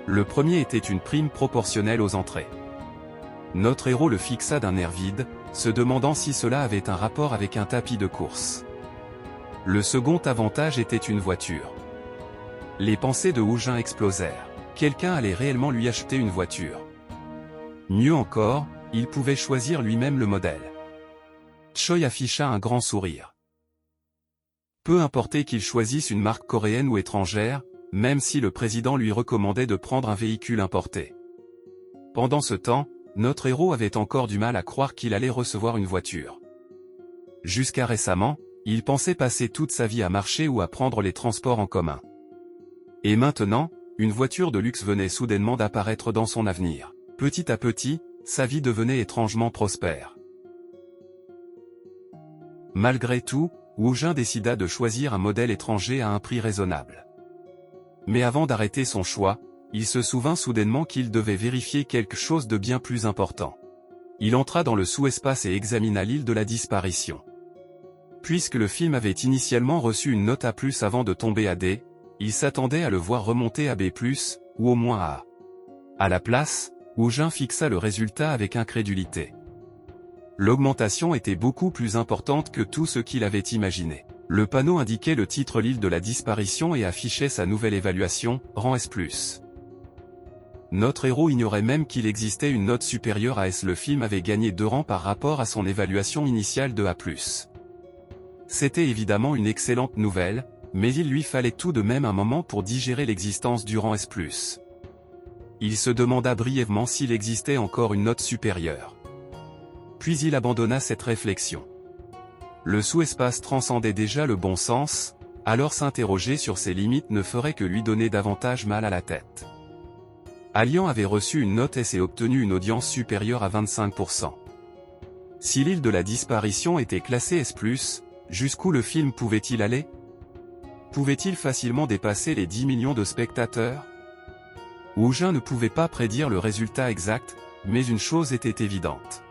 Le premier était une prime proportionnelle aux entrées. Notre héros le fixa d'un air vide, se demandant si cela avait un rapport avec un tapis de course. Le second avantage était une voiture. Les pensées de Woo Jin explosèrent. Quelqu'un allait réellement lui acheter une voiture. Mieux encore, il pouvait choisir lui-même le modèle. Choi afficha un grand sourire. Peu importait qu'il choisisse une marque coréenne ou étrangère, même si le président lui recommandait de prendre un véhicule importé. Pendant ce temps, notre héros avait encore du mal à croire qu'il allait recevoir une voiture. Jusqu'à récemment, il pensait passer toute sa vie à marcher ou à prendre les transports en commun. Et maintenant, une voiture de luxe venait soudainement d'apparaître dans son avenir. Petit à petit, sa vie devenait étrangement prospère. Malgré tout, Woo Jin décida de choisir un modèle étranger à un prix raisonnable. Mais avant d'arrêter son choix, il se souvint soudainement qu'il devait vérifier quelque chose de bien plus important. Il entra dans le sous-espace et examina l'île de la disparition. Puisque le film avait initialement reçu une note A+ avant de tomber à D, il s'attendait à le voir remonter à B+, ou au moins à A. À la place, Woo Jin fixa le résultat avec incrédulité. L'augmentation était beaucoup plus importante que tout ce qu'il avait imaginé. Le panneau indiquait le titre L'île de la disparition et affichait sa nouvelle évaluation, rang S+. Notre héros ignorait même qu'il existait une note supérieure à S. Le film avait gagné 2 rangs par rapport à son évaluation initiale de A+. C'était évidemment une excellente nouvelle, mais il lui fallait tout de même un moment pour digérer l'existence du rang S+. Il se demanda brièvement s'il existait encore une note supérieure. Puis il abandonna cette réflexion. Le sous-espace transcendait déjà le bon sens, Alors s'interroger sur ses limites ne ferait que lui donner davantage mal à la tête. Allian avait reçu une note S et obtenu une audience supérieure à 25%. Si l'île de la disparition était classée S+, jusqu'où le film pouvait-il aller? Pouvait-il facilement dépasser les 10 millions de spectateurs? Woo Jin ne pouvait pas prédire le résultat exact, mais une chose était évidente.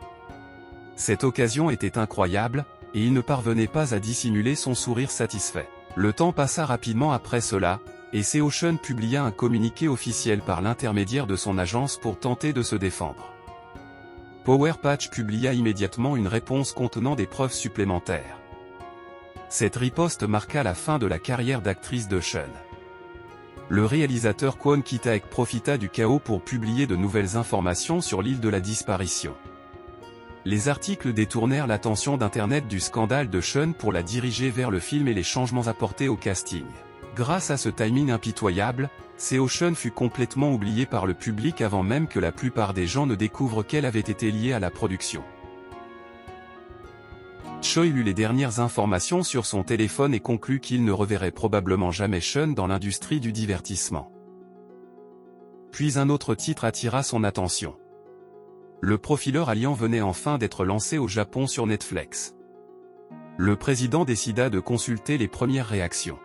Cette occasion était incroyable, et il ne parvenait pas à dissimuler son sourire satisfait. Le temps passa rapidement après cela, et Seo Shun publia un communiqué officiel par l'intermédiaire de son agence pour tenter de se défendre. Power Patch publia immédiatement une réponse contenant des preuves supplémentaires. Cette riposte marqua la fin de la carrière d'actrice de Shun. Le réalisateur Kwon Ki-taek profita du chaos pour publier de nouvelles informations sur l'île de la disparition. Les articles détournèrent l'attention d'Internet du scandale de Shun pour la diriger vers le film et les changements apportés au casting. Grâce à ce timing impitoyable, Seo Shun fut complètement oubliée par le public avant même que la plupart des gens ne découvrent qu'elle avait été liée à la production. Choi lut les dernières informations sur son téléphone et conclut qu'il ne reverrait probablement jamais Shun dans l'industrie du divertissement. Puis un autre titre attira son attention. Le profileur Allian venait enfin d'être lancé au Japon sur Netflix. Le président décida de consulter les premières réactions.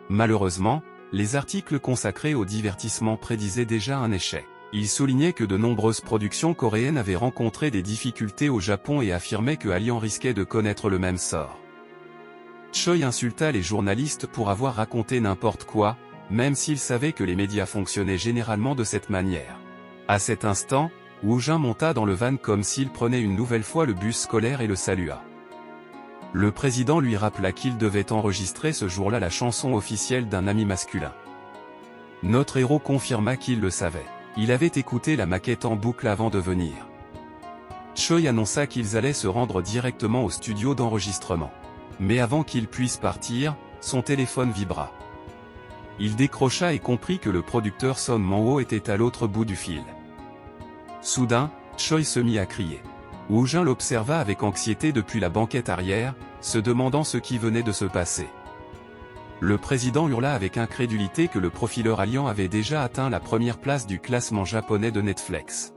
Malheureusement, les articles consacrés au divertissement prédisaient déjà un échec. Il soulignait que de nombreuses productions coréennes avaient rencontré des difficultés au Japon et affirmait que Allian risquait de connaître le même sort. Choi insulta les journalistes pour avoir raconté n'importe quoi, même s'il savait que les médias fonctionnaient généralement de cette manière. À cet instant, Woo Jin monta dans le van comme s'il prenait une nouvelle fois le bus scolaire et le salua. Le président lui rappela qu'il devait enregistrer ce jour-là la chanson officielle d'un ami masculin. Notre héros confirma qu'il le savait. Il avait écouté la maquette en boucle avant de venir. Choi annonça qu'ils allaient se rendre directement au studio d'enregistrement. Mais avant qu'il puisse partir, son téléphone vibra. Il décrocha et comprit que le producteur Son Man-ho était à l'autre bout du fil. Soudain, Choi se mit à crier. Woo Jin l'observa avec anxiété depuis la banquette arrière, se demandant ce qui venait de se passer. Le président hurla avec incrédulité que le profileur Allian avait déjà atteint la première place du classement japonais de Netflix.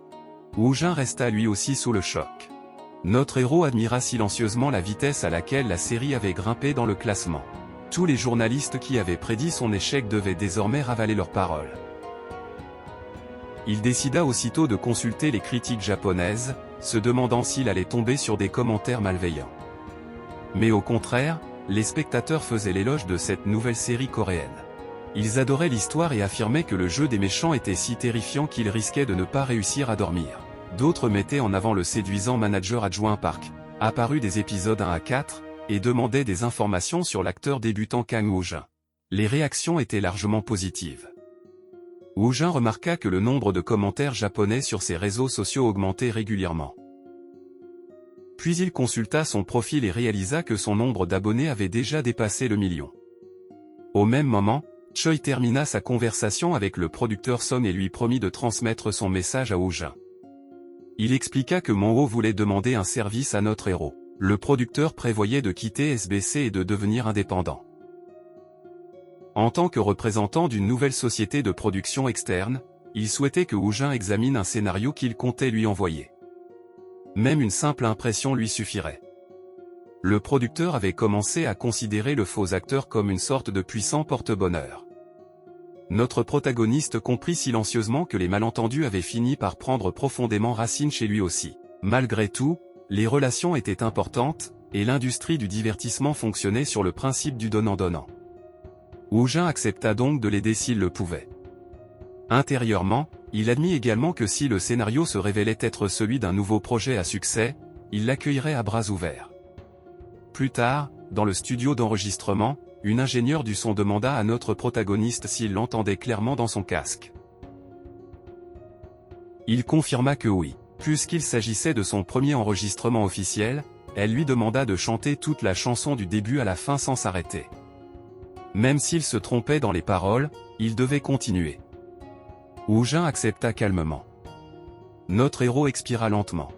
Woo Jin resta lui aussi sous le choc. Notre héros admira silencieusement la vitesse à laquelle la série avait grimpé dans le classement. Tous les journalistes qui avaient prédit son échec devaient désormais ravaler leurs paroles. Il décida aussitôt de consulter les critiques japonaises, se demandant s'il allait tomber sur des commentaires malveillants. Mais au contraire, les spectateurs faisaient l'éloge de cette nouvelle série coréenne. Ils adoraient l'histoire et affirmaient que le jeu des méchants était si terrifiant qu'ils risquaient de ne pas réussir à dormir. D'autres mettaient en avant le séduisant manager adjoint Park, apparu des épisodes 1 à 4, et demandaient des informations sur l'acteur débutant Kang Woo-jin. Les réactions étaient largement positives. Woo Jin remarqua que le nombre de commentaires japonais sur ses réseaux sociaux augmentait régulièrement. Puis il consulta son profil et réalisa que son nombre d'abonnés avait déjà dépassé le million. Au même moment, Choi termina sa conversation avec le producteur Son et lui promit de transmettre son message à Woo Jin. Il expliqua que Man-ho voulait demander un service à notre héros. Le producteur prévoyait de quitter SBC et de devenir indépendant. En tant que représentant d'une nouvelle société de production externe, il souhaitait que Woo Jin examine un scénario qu'il comptait lui envoyer. Même une simple impression lui suffirait. Le producteur avait commencé à considérer le faux acteur comme une sorte de puissant porte-bonheur. Notre protagoniste comprit silencieusement que les malentendus avaient fini par prendre profondément racine chez lui aussi. Malgré tout, les relations étaient importantes, et l'industrie du divertissement fonctionnait sur le principe du donnant-donnant. Woo Jin accepta donc de l'aider s'il le pouvait. Intérieurement, il admit également que si le scénario se révélait être celui d'un nouveau projet à succès, il l'accueillerait à bras ouverts. Plus tard, dans le studio d'enregistrement, une ingénieure du son demanda à notre protagoniste s'il l'entendait clairement dans son casque. Il confirma que oui. Puisqu'il s'agissait de son premier enregistrement officiel, elle lui demanda de chanter toute la chanson du début à la fin sans s'arrêter. Même s'il se trompait dans les paroles, il devait continuer. Woo Jin accepta calmement. Notre héros expira lentement.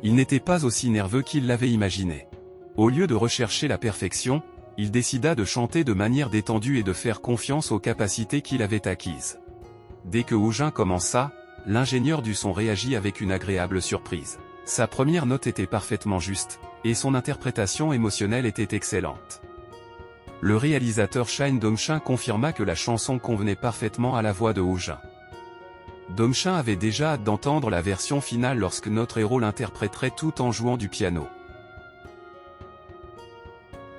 Il n'était pas aussi nerveux qu'il l'avait imaginé. Au lieu de rechercher la perfection, il décida de chanter de manière détendue et de faire confiance aux capacités qu'il avait acquises. Dès que Woojin commença, l'ingénieur du son réagit avec une agréable surprise. Sa première note était parfaitement juste, et son interprétation émotionnelle était excellente. Le réalisateur Shine Dongchin confirma que la chanson convenait parfaitement à la voix de Woojin. Dongchin avait déjà hâte d'entendre la version finale lorsque notre héros l'interpréterait tout en jouant du piano.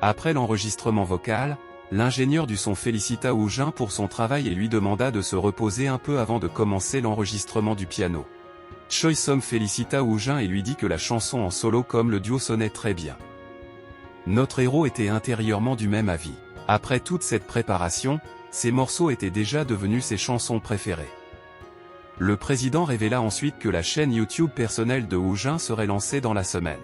Après l'enregistrement vocal, l'ingénieur du son félicita Woojin pour son travail et lui demanda de se reposer un peu avant de commencer l'enregistrement du piano. Choi Sung félicita Woojin et lui dit que la chanson en solo comme le duo sonnait très bien. Notre héros était intérieurement du même avis. Après toute cette préparation, ces morceaux étaient déjà devenus ses chansons préférées. Le président révéla ensuite que la chaîne YouTube personnelle de Woojin serait lancée dans la semaine.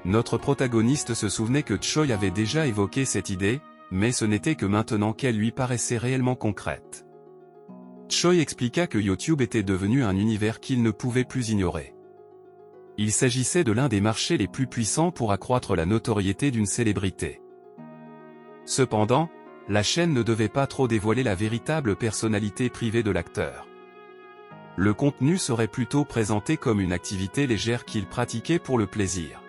Notre protagoniste se souvenait que Choi avait déjà évoqué cette idée, mais ce n'était que maintenant qu'elle lui paraissait réellement concrète. Choi expliqua que YouTube était devenu un univers qu'il ne pouvait plus ignorer. Il s'agissait de l'un des marchés les plus puissants pour accroître la notoriété d'une célébrité. Cependant, la chaîne ne devait pas trop dévoiler la véritable personnalité privée de l'acteur. Le contenu serait plutôt présenté comme une activité légère qu'il pratiquait pour le plaisir.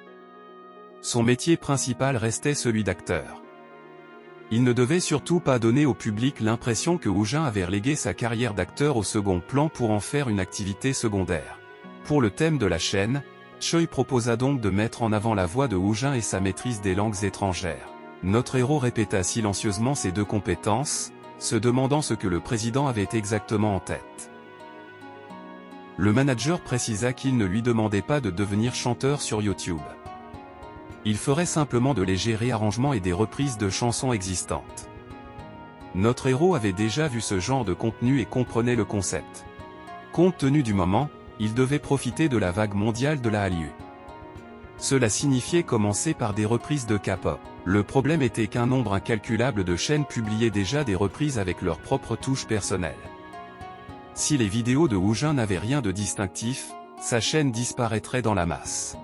Son métier principal restait celui d'acteur. Il ne devait surtout pas donner au public l'impression que Woojin avait relégué sa carrière d'acteur au second plan pour en faire une activité secondaire. Pour le thème de la chaîne, Choi proposa donc de mettre en avant la voix de Woojin et sa maîtrise des langues étrangères. Notre héros répéta silencieusement ces deux compétences, se demandant ce que le président avait exactement en tête. Le manager précisa qu'il ne lui demandait pas de devenir chanteur sur YouTube. Il ferait simplement de légers réarrangements et des reprises de chansons existantes. Notre héros avait déjà vu ce genre de contenu et comprenait le concept. Compte tenu du moment, il devait profiter de la vague mondiale de la Hallyu. Cela signifiait commencer par des reprises de K-pop. Le problème était qu'un nombre incalculable de chaînes publiaient déjà des reprises avec leurs propres touches personnelles. Si les vidéos de Woojin n'avaient rien de distinctif, sa chaîne disparaîtrait dans la masse.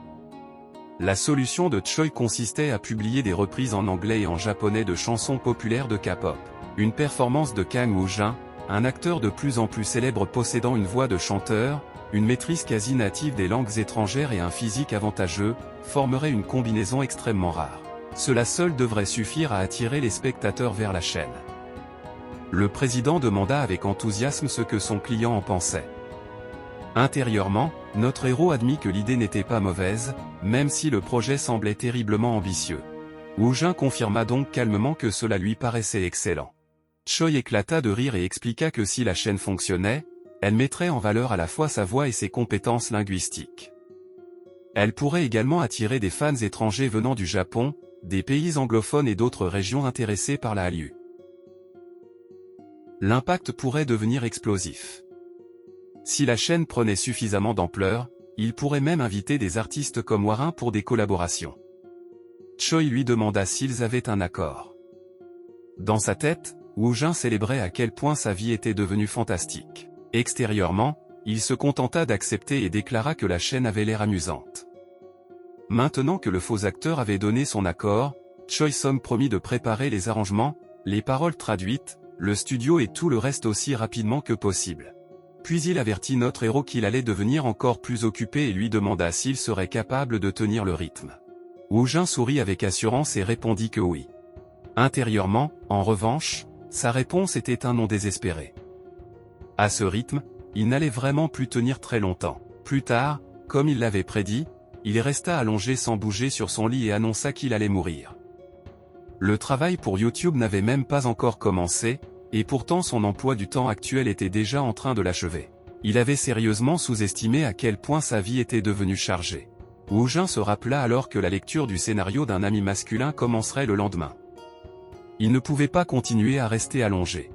La solution de Choi consistait à publier des reprises en anglais et en japonais de chansons populaires de K-pop. Une performance de Kang Woojin, un acteur de plus en plus célèbre possédant une voix de chanteur, une maîtrise quasi native des langues étrangères et un physique avantageux, formerait une combinaison extrêmement rare. Cela seul devrait suffire à attirer les spectateurs vers la chaîne. Le président demanda avec enthousiasme ce que son client en pensait. Intérieurement, notre héros admit que l'idée n'était pas mauvaise, même si le projet semblait terriblement ambitieux. Woojin confirma donc calmement que cela lui paraissait excellent. Choi éclata de rire et expliqua que si la chaîne fonctionnait, elle mettrait en valeur à la fois sa voix et ses compétences linguistiques. Elle pourrait également attirer des fans étrangers venant du Japon, des pays anglophones et d'autres régions intéressées par la Hallyu. L'impact pourrait devenir explosif. Si la chaîne prenait suffisamment d'ampleur, il pourrait même inviter des artistes comme Hwarin pour des collaborations. Choi lui demanda s'ils avaient un accord. Dans sa tête, Woojin célébrait à quel point sa vie était devenue fantastique. Extérieurement, il se contenta d'accepter et déclara que la chaîne avait l'air amusante. Maintenant que le faux acteur avait donné son accord, Choi Sung promit de préparer les arrangements, les paroles traduites, le studio et tout le reste aussi rapidement que possible. Puis il avertit notre héros qu'il allait devenir encore plus occupé et lui demanda s'il serait capable de tenir le rythme. Woojin sourit avec assurance et répondit que oui. Intérieurement, en revanche, sa réponse était un non désespéré. À ce rythme, il n'allait vraiment plus tenir très longtemps. Plus tard, comme il l'avait prédit, il resta allongé sans bouger sur son lit et annonça qu'il allait mourir. Le travail pour YouTube n'avait même pas encore commencé, et pourtant son emploi du temps actuel était déjà en train de l'achever. Il avait sérieusement sous-estimé à quel point sa vie était devenue chargée. Woojin se rappela alors que la lecture du scénario d'un ami masculin commencerait le lendemain. Il ne pouvait pas continuer à rester allongé.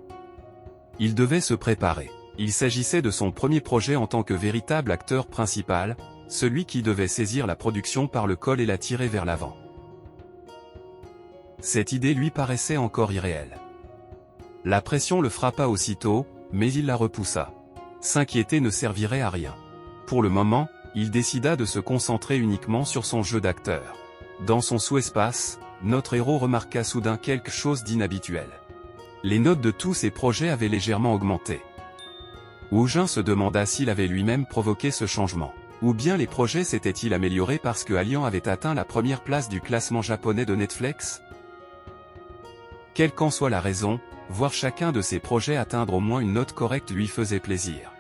Il devait se préparer. Il s'agissait de son premier projet en tant que véritable acteur principal, celui qui devait saisir la production par le col et la tirer vers l'avant. Cette idée lui paraissait encore irréelle. La pression le frappa aussitôt, mais il la repoussa. S'inquiéter ne servirait à rien. Pour le moment, il décida de se concentrer uniquement sur son jeu d'acteur. Dans son sous-espace, notre héros remarqua soudain quelque chose d'inhabituel. Les notes de tous ses projets avaient légèrement augmenté. Woo Jin se demanda s'il avait lui-même provoqué ce changement. Ou bien les projets s'étaient-ils améliorés parce que Alien avait atteint la première place du classement japonais de Netflix? Quelle qu'en soit la raison, voir chacun de ses projets atteindre au moins une note correcte lui faisait plaisir.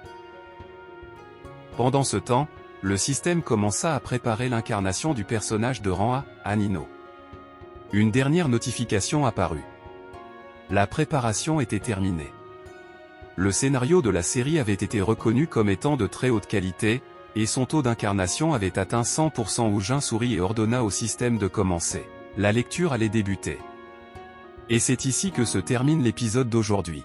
Pendant ce temps, le système commença à préparer l'incarnation du personnage de rang A, Anino. Une dernière notification apparut. La préparation était terminée. Le scénario de la série avait été reconnu comme étant de très haute qualité, et son taux d'incarnation avait atteint 100%. Woo Jin sourit et ordonna au système de commencer. La lecture allait débuter. Et c'est ici que se termine l'épisode d'aujourd'hui.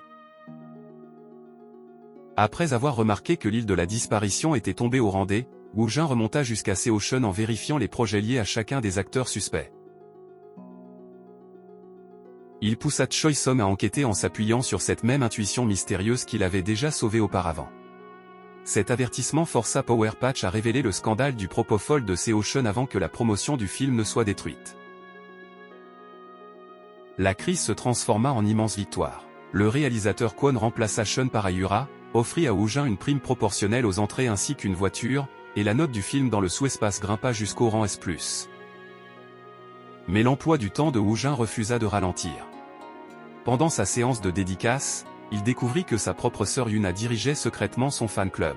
Après avoir remarqué que l'île de la disparition était tombée au rendez, Woo Jin remonta jusqu'à Seocheon en vérifiant les projets liés à chacun des acteurs suspects. Il poussa Choi Som à enquêter en s'appuyant sur cette même intuition mystérieuse qu'il avait déjà sauvée auparavant. Cet avertissement força Power Patch à révéler le scandale du propofol de Seocheon avant que la promotion du film ne soit détruite. La crise se transforma en immense victoire. Le réalisateur Kwon remplaça Sean par Ayura, offrit à Woo Jin une prime proportionnelle aux entrées ainsi qu'une voiture, et la note du film dans le sous-espace grimpa jusqu'au rang S+. Mais l'emploi du temps de Woo Jin refusa de ralentir. Pendant sa séance de dédicace, il découvrit que sa propre sœur Yuna dirigeait secrètement son fan club.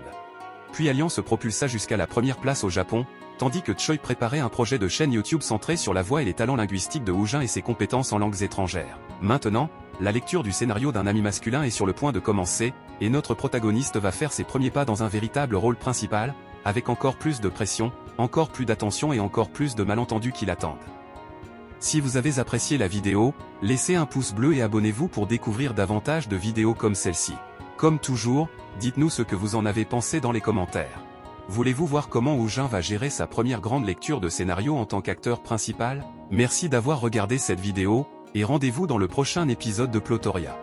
Puis Alien se propulsa jusqu'à la première place au Japon, tandis que Choi préparait un projet de chaîne YouTube centré sur la voix et les talents linguistiques de Woo Jin et ses compétences en langues étrangères. Maintenant, la lecture du scénario d'un ami masculin est sur le point de commencer, et notre protagoniste va faire ses premiers pas dans un véritable rôle principal, avec encore plus de pression, encore plus d'attention et encore plus de malentendus qui l'attendent. Si vous avez apprécié la vidéo, laissez un pouce bleu et abonnez-vous pour découvrir davantage de vidéos comme celle-ci. Comme toujours, dites-nous ce que vous en avez pensé dans les commentaires. Voulez-vous voir comment Woo Jin va gérer sa première grande lecture de scénario en tant qu'acteur principal? Merci d'avoir regardé cette vidéo, et rendez-vous dans le prochain épisode de Plotoria.